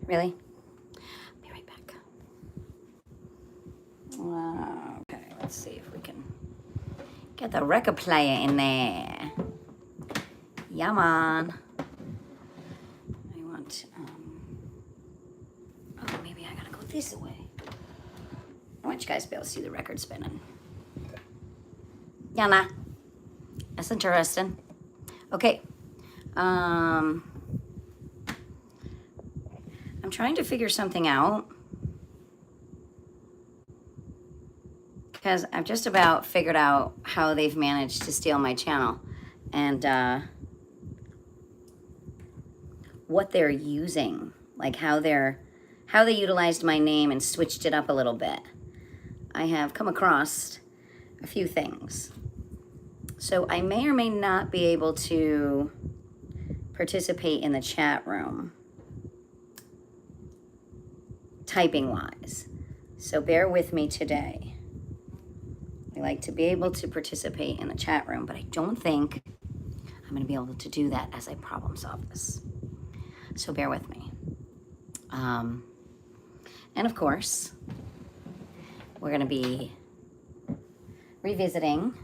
Really? Be right back. Okay, let's see if we can get the record player in there. Yeah, man. I want, oh, maybe I gotta go this way. I want you guys to be able to see the record spinning. Yeah, nah. That's interesting. Okay. I'm trying to figure something out because I've just about figured out how they've managed to steal my channel and what they're using, like how they utilized my name and switched it up a little bit. I have come across a few things. So I may or may not be able to participate in the chat room, typing wise. So bear with me today. I like to be able to participate in the chat room, but I don't think I'm going to be able to do that as I problem solve this. So bear with me. And of course, we're going to be revisiting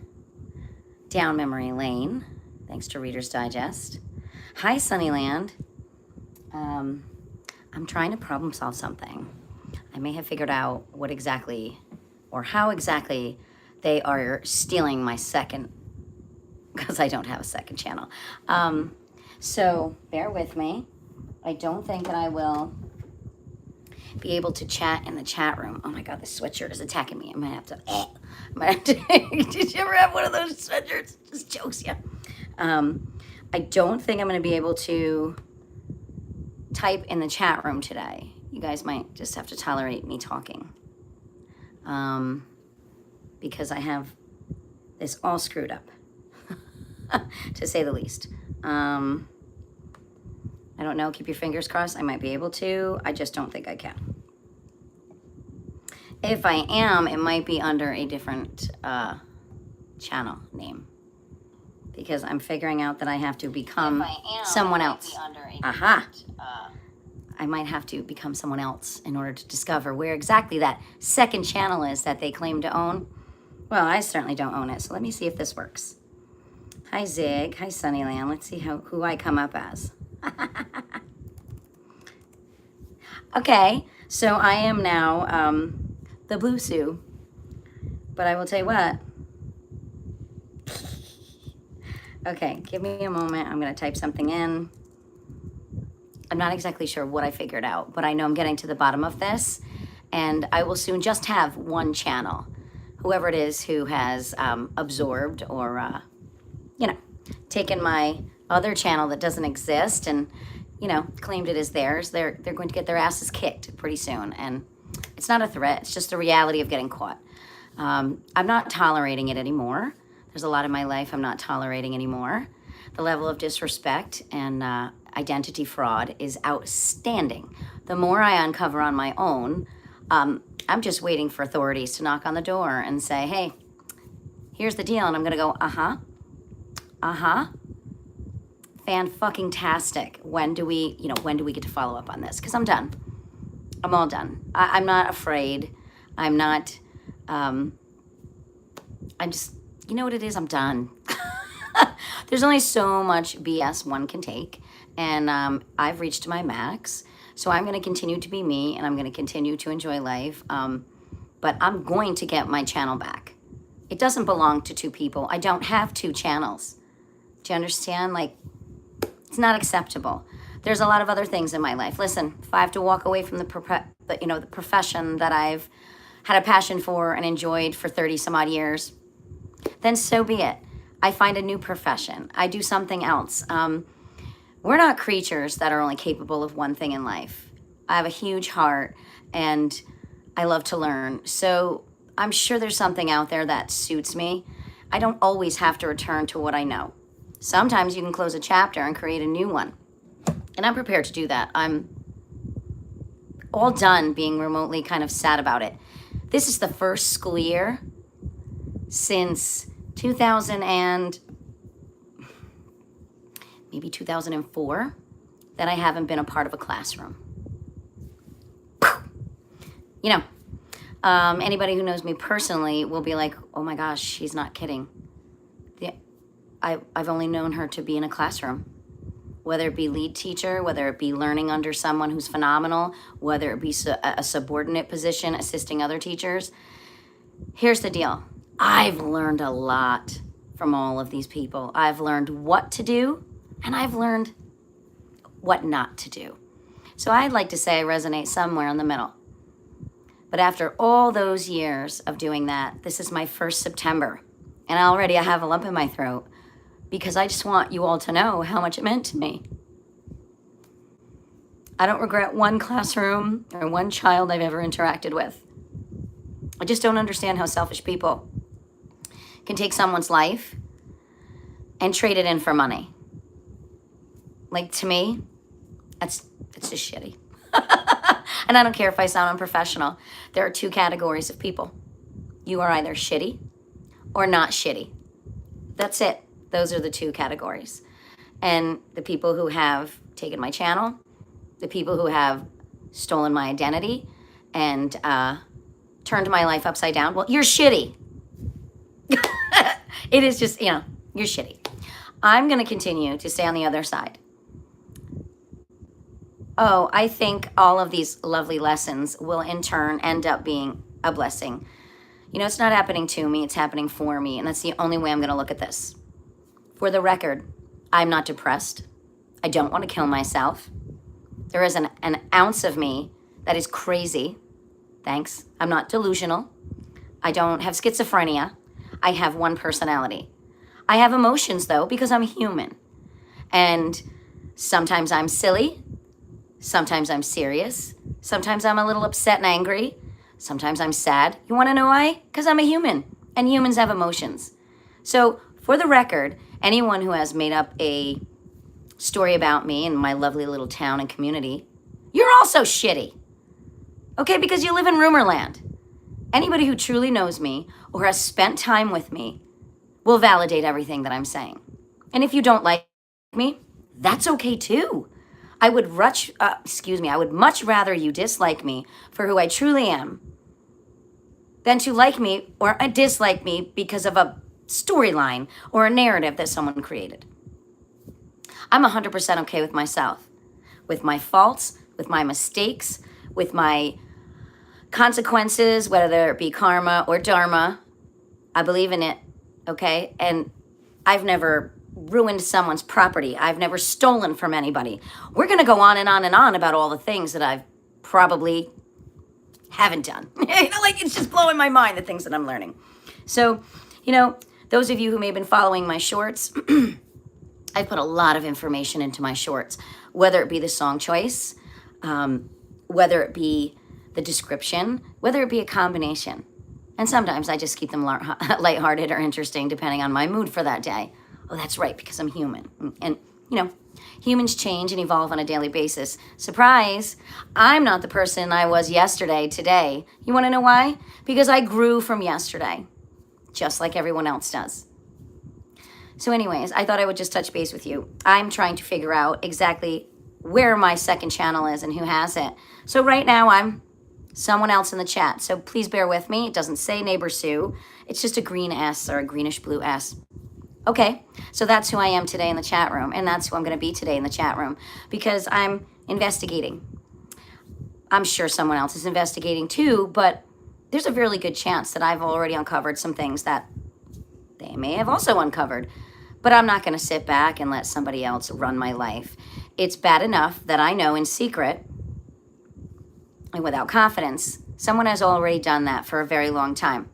down memory lane, thanks to Reader's Digest. Hi, Sunnyland. I'm trying to problem solve something. I may have figured out what exactly or how exactly they are stealing my second, because I don't have a second channel. So bear with me. I don't think that I will be able to chat in the chat room. Oh my God, this sweatshirt is attacking me. I might have to, did you ever have one of those sweatshirts? Just jokes, yeah. I don't think I'm gonna be able to type in the chat room today. You guys might just have to tolerate me talking. Because I have this all screwed up, to say the least. I don't know, keep your fingers crossed. I might be able to, I just don't think I can. If I am, it might be under a different channel name, because I'm figuring out that I have to become someone else. Aha! I might have to become someone else in order to discover where exactly that second channel is that they claim to own. Well, I certainly don't own it, so let me see if this works. Hi, Zig. Hi, Sunnyland. Let's see who I come up as. Okay, so I am now the Blue Sue, but I will tell you what. Okay, give me a moment. I'm going to type something in. I'm not exactly sure what I figured out, but I know I'm getting to the bottom of this, and I will soon just have one channel. Whoever it is who has absorbed or, you know, taken my other channel that doesn't exist and, you know, claimed it as theirs, they're going to get their asses kicked pretty soon. And it's not a threat. It's just the reality of getting caught. I'm not tolerating it anymore. There's a lot of my life I'm not tolerating anymore. The level of disrespect and identity fraud is outstanding. The more I uncover on my own, I'm just waiting for authorities to knock on the door and say, hey, here's the deal. And I'm going to go, fan-fucking-tastic. When do we get to follow up on this? Because I'm done. I'm all done. I'm not afraid. I'm not, I'm just, you know what it is? I'm done. There's only so much BS one can take. And I've reached my max. So I'm going to continue to be me, and I'm going to continue to enjoy life. But I'm going to get my channel back. It doesn't belong to two people. I don't have two channels. Do you understand? Like, it's not acceptable. There's a lot of other things in my life. Listen, if I have to walk away from the profession that I've had a passion for and enjoyed for 30 some odd years, then so be it. I find a new profession. I do something else. We're not creatures that are only capable of one thing in life. I have a huge heart and I love to learn. So I'm sure there's something out there that suits me. I don't always have to return to what I know. Sometimes you can close a chapter and create a new one. And I'm prepared to do that. I'm all done being remotely kind of sad about it. This is the first school year since 2004 that I haven't been a part of a classroom. You know, anybody who knows me personally will be like, oh my gosh, she's not kidding. I've only known her to be in a classroom, whether it be lead teacher, whether it be learning under someone who's phenomenal, whether it be a subordinate position assisting other teachers. Here's the deal. I've learned a lot from all of these people. I've learned what to do, and I've learned what not to do. So I'd like to say I resonate somewhere in the middle. But after all those years of doing that, this is my first September, and already I have a lump in my throat because I just want you all to know how much it meant to me. I don't regret one classroom or one child I've ever interacted with. I just don't understand how selfish people can take someone's life and trade it in for money. Like, to me, it's just shitty. And I don't care if I sound unprofessional. There are two categories of people. You are either shitty or not shitty. That's it. Those are the two categories. And the people who have taken my channel, the people who have stolen my identity and turned my life upside down, well, you're shitty. It is just, you're shitty. I'm going to continue to stay on the other side. Oh, I think all of these lovely lessons will in turn end up being a blessing. It's not happening to me, it's happening for me. And that's the only way I'm going to look at this. For the record, I'm not depressed. I don't want to kill myself. There is an ounce of me that is crazy. Thanks. I'm not delusional. I don't have schizophrenia. I have one personality. I have emotions, though, because I'm human. And sometimes I'm silly. Sometimes I'm serious. Sometimes I'm a little upset and angry. Sometimes I'm sad. You want to know why? Because I'm a human, and humans have emotions. So, for the record, anyone who has made up a story about me and my lovely little town and community, you're also shitty. Okay, because you live in rumor land. Anybody who truly knows me or has spent time with me will validate everything that I'm saying. And if you don't like me, that's okay too. I would much rather you dislike me for who I truly am than to like me or dislike me because of a storyline or a narrative that someone created. I'm 100% okay with myself, with my faults, with my mistakes, with my consequences, whether it be karma or dharma. I believe in it, okay? And I've never ruined someone's property. I've never stolen from anybody. We're going to go on and on and on about all the things that I've probably haven't done. It's just blowing my mind, the things that I'm learning. So, those of you who may have been following my shorts, I put a lot of information into my shorts, whether it be the song choice, whether it be the description, whether it be a combination. And sometimes I just keep them lighthearted or interesting depending on my mood for that day. Oh, that's right, because I'm human. And, humans change and evolve on a daily basis. Surprise, I'm not the person I was yesterday, today. You want to know why? Because I grew from yesterday, just like everyone else does. So anyways, I thought I would just touch base with you. I'm trying to figure out exactly where my second channel is and who has it. So right now I'm someone else in the chat. So please bear with me. It doesn't say neighborsue. It's just a green S or a greenish blue S. Okay, so that's who I am today in the chat room, and that's who I'm going to be today in the chat room because I'm investigating. I'm sure someone else is investigating too, but there's a really good chance that I've already uncovered some things that they may have also uncovered. But I'm not going to sit back and let somebody else run my life. It's bad enough that I know in secret and without confidence, someone has already done that for a very long time.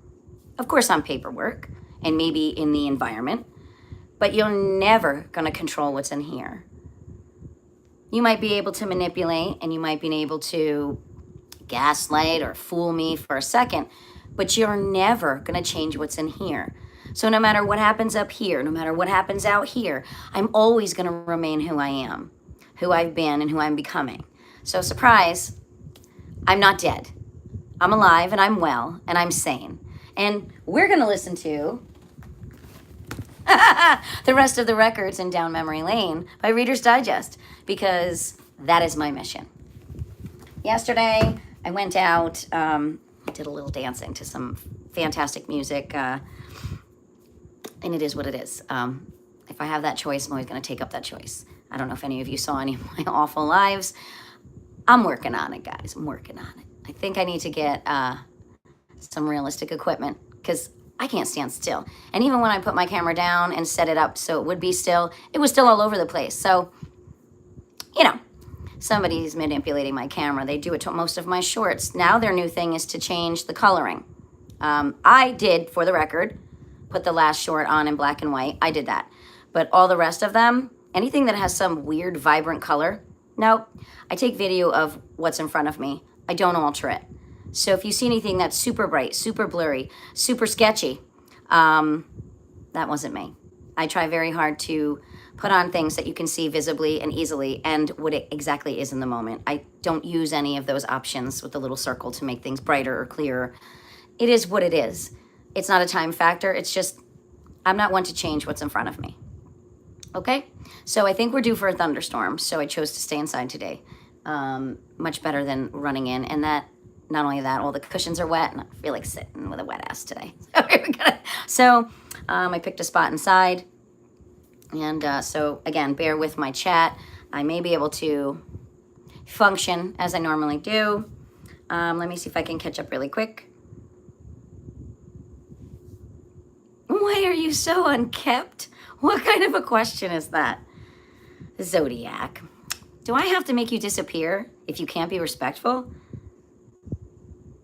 Of course, on paperwork and maybe in the environment. But you're never going to control what's in here. You might be able to manipulate and you might be able to gaslight or fool me for a second, but you're never going to change what's in here. So no matter what happens up here, no matter what happens out here, I'm always going to remain who I am, who I've been and who I'm becoming. So surprise, I'm not dead. I'm alive and I'm well and I'm sane. And we're going to listen to the rest of the records in Down Memory Lane by Reader's Digest because that is my mission. Yesterday, I went out, did a little dancing to some fantastic music, and it is what it is. If I have that choice, I'm always going to take up that choice. I don't know if any of you saw any of my awful lives. I'm working on it, guys. I'm working on it. I think I need to get some realistic equipment because I can't stand still. And even when I put my camera down and set it up so it would be still, it was still all over the place. So, you know, somebody's manipulating my camera. They do it to most of my shorts. Now their new thing is to change the coloring. I did, for the record, put the last short on in black and white. I did that. But all the rest of them, anything that has some weird, vibrant color, no. I take video of what's in front of me. I don't alter it. So if you see anything that's super bright, super blurry, super sketchy, that wasn't me. I try very hard to put on things that you can see visibly and easily and what it exactly is in the moment. I don't use any of those options with the little circle to make things brighter or clearer. It is what it is. It's not a time factor. It's just, I'm not one to change what's in front of me. Okay? So I think we're due for a thunderstorm, so I chose to stay inside today. Much better than running in. And that, not only that, all the cushions are wet, and I feel like sitting with a wet ass today. So I picked a spot inside. And so, again, bear with my chat. I may be able to function as I normally do. Let me see if I can catch up really quick. Why are you so unkept? What kind of a question is that? Zodiac. Do I have to make you disappear if you can't be respectful?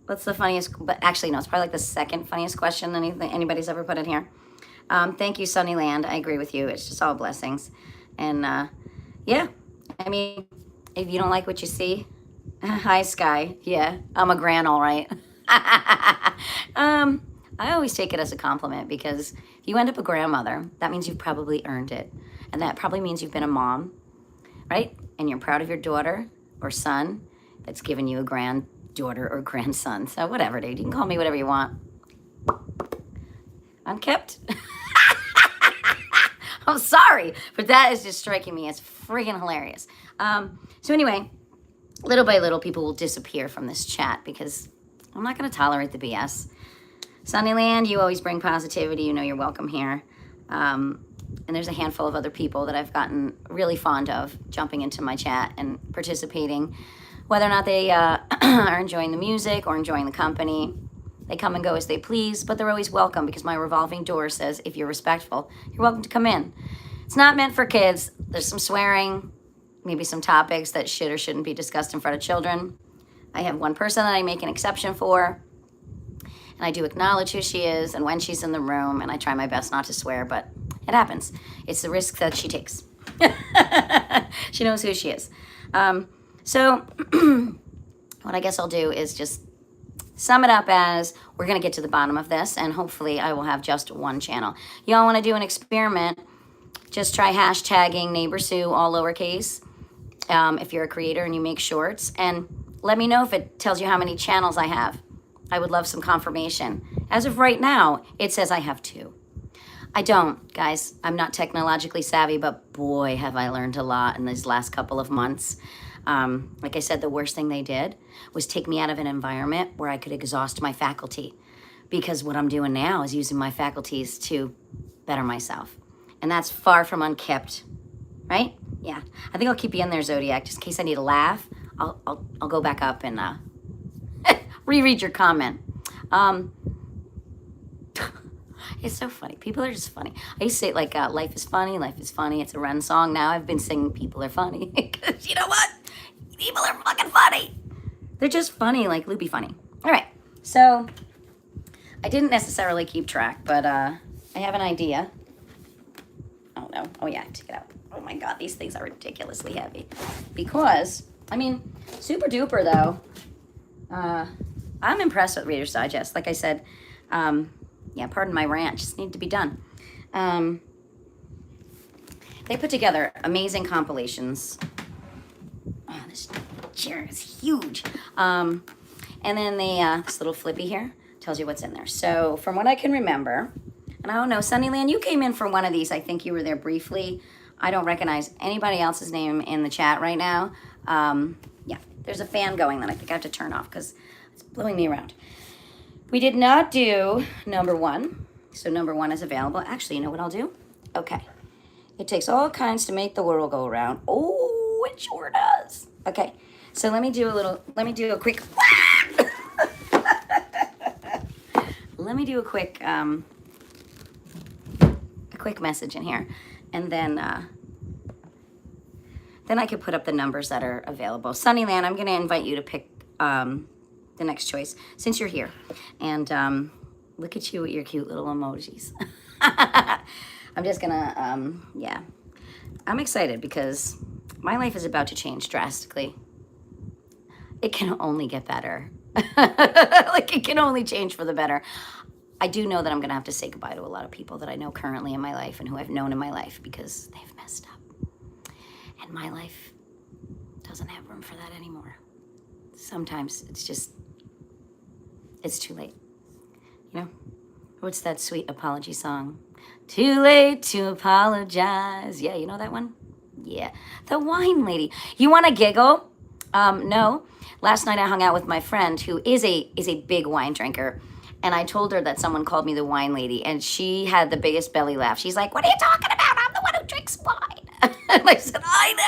What's the funniest? But actually, no, it's probably like the second funniest question anybody's ever put in here. Thank you, Sunnyland. I agree with you. It's just all blessings. And yeah, I mean, if you don't like what you see, hi, Sky. Yeah, I'm a gran, all right. I always take it as a compliment because if you end up a grandmother, that means you've probably earned it. And that probably means you've been a mom, right? And you're proud of your daughter or son that's given you a granddaughter or grandson. So whatever, dude. You can call me whatever you want. Unkept? I'm sorry, but that is just striking me as friggin' hilarious. So anyway, little by little, people will disappear from this chat because I'm not going to tolerate the BS. Sunnyland, you always bring positivity. You know you're welcome here. And there's a handful of other people that I've gotten really fond of jumping into my chat and participating, whether or not they are enjoying the music or enjoying the company. They come and go as they please, but they're always welcome because my revolving door says, if you're respectful, you're welcome to come in. It's not meant for kids. There's some swearing, maybe some topics that should or shouldn't be discussed in front of children. I have one person that I make an exception for, and I do acknowledge who she is and when she's in the room, and I try my best not to swear, but it happens. It's the risk that she takes. She knows who she is. So what I guess I'll do is just sum it up as we're going to get to the bottom of this, and hopefully I will have just one channel. Y'all want to do an experiment, just try hashtagging neighborsue, all lowercase, if you're a creator and you make shorts, and let me know if it tells you how many channels I have. I would love some confirmation. As of right now, it says I have 2. I don't, guys. I'm not technologically savvy, but boy, have I learned a lot in these last couple of months. Like I said, the worst thing they did was take me out of an environment where I could exhaust my faculty, because what I'm doing now is using my faculties to better myself. And that's far from unkept, right? Yeah. I think I'll keep you in there, Zodiac, just in case I need a laugh. I'll go back up and reread your comment. It's so funny. People are just funny. I used to say, like, life is funny, life is funny. It's a Ren song. Now I've been singing people are funny. Because you know what? People are fucking funny. They're just funny, like loopy funny. All right. So I didn't necessarily keep track, but I have an idea. Oh, no. Oh, yeah. I took it out. Oh, my God. These things are ridiculously heavy. Because, I mean, super duper, though. I'm impressed with Reader's Digest. Like I said, yeah, pardon my rant, just need to be done. They put together amazing compilations. Oh, this chair is huge. And then this little flippy here tells you what's in there. So from what I can remember, and I don't know, Sunnyland, you came in for one of these. I think you were there briefly. I don't recognize anybody else's name in the chat right now. Yeah, There's a fan going that I think I have to turn off because it's blowing me around. We did not do number 1. So number 1 is available. Actually, you know what I'll do? Okay. It takes all kinds to make the world go around. Oh, it sure does. Okay. So let me do a quick let me do a quick message in here, and then I could put up the numbers that are available. Sunnyland, I'm going to invite you to pick the next choice since you're here, and look at you with your cute little emojis. I'm just gonna yeah, I'm excited because my life is about to change drastically. It can only get better. Like, it can only change for the better. I do know that I'm going to have to say goodbye to a lot of people that I know currently in my life and who I've known in my life because they've messed up. And my life doesn't have room for that anymore. Sometimes it's too late. You know? What's that sweet apology song? Too late to apologize. Yeah, you know that one? Yeah. The wine lady. You want to giggle? No. Last night I hung out with my friend who is a big wine drinker, and I told her that someone called me the wine lady, and she had the biggest belly laugh. She's like, "What are you talking about? I'm the one who drinks wine." And I said, "I know."